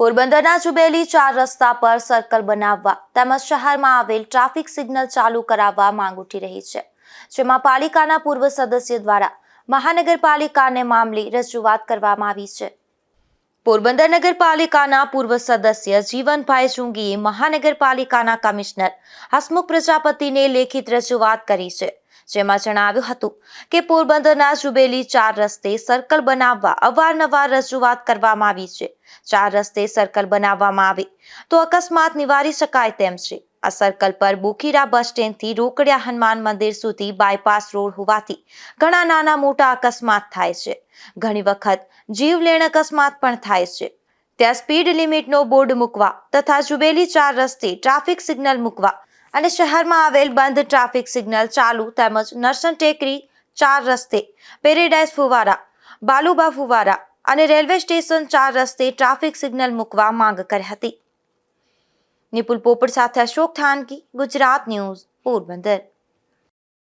પોરબંદરના જુબેલી 4 રસ્તા પર સર્કલ બનાવવા તેમજ શહેરમાં આવેલ ટ્રાફિક સિગ્નલ ચાલુ કરાવવા માંગ ઉઠી રહી છે, જેમાં પાલિકાના પૂર્વ સદસ્ય દ્વારા મહાનગરપાલિકાને મામલે રજૂઆત કરવામાં આવી છે। પોરબંદર નગરપાલિકાના પૂર્વ સદસ્ય જીવનભાઈ ચુંગીએ મહાનગરપાલિકાના કમિશનર હસમુખ પ્રજાપતિને લેખિત રજૂઆત કરી છે, જેમાં જણાવ્યું હતું કે પોરબંદરના જુબેલી 4 રસ્તે સર્કલ બનાવવા અવારનવાર રજૂઆત કરવામાં આવી છે। 4 રસ્તે સર્કલ બનાવવામાં આવે તો અકસ્માત નિવારી શકાય તેમ છે। આ સર્કલ પર બોખીરા બસ સ્ટેન્ડથી રોકડિયા હનુમાન મંદિર સુધી બાયપાસ રોડ હોવાથી ઘણા નાના મોટા અકસ્માત થાય છે। ઘણી વખત જીવલેણ અકસ્માત પણ થાય છે। ત્યાં સ્પીડ લિમિટનો બોર્ડ મૂકવા તથા જુબેલી 4 રસ્તે ટ્રાફિક સિગ્નલ મૂકવા અને શહેરમાં આવેલ બંધ ટ્રાફિક સિગ્નલ ચાલુ તેમજ નરસણ ટેકરી 4 રસ્તે પેરેડાઇઝ ફુવારા, બાલુબા ફુવારા અને રેલવે સ્ટેશન 4 રસ્તે ટ્રાફિક સિગ્નલ મૂકવા માંગ કરી હતી। નિપુલ પોપટ સાથે અશોક થાનકી, ગુજરાત ન્યૂઝ, પોરબંદર।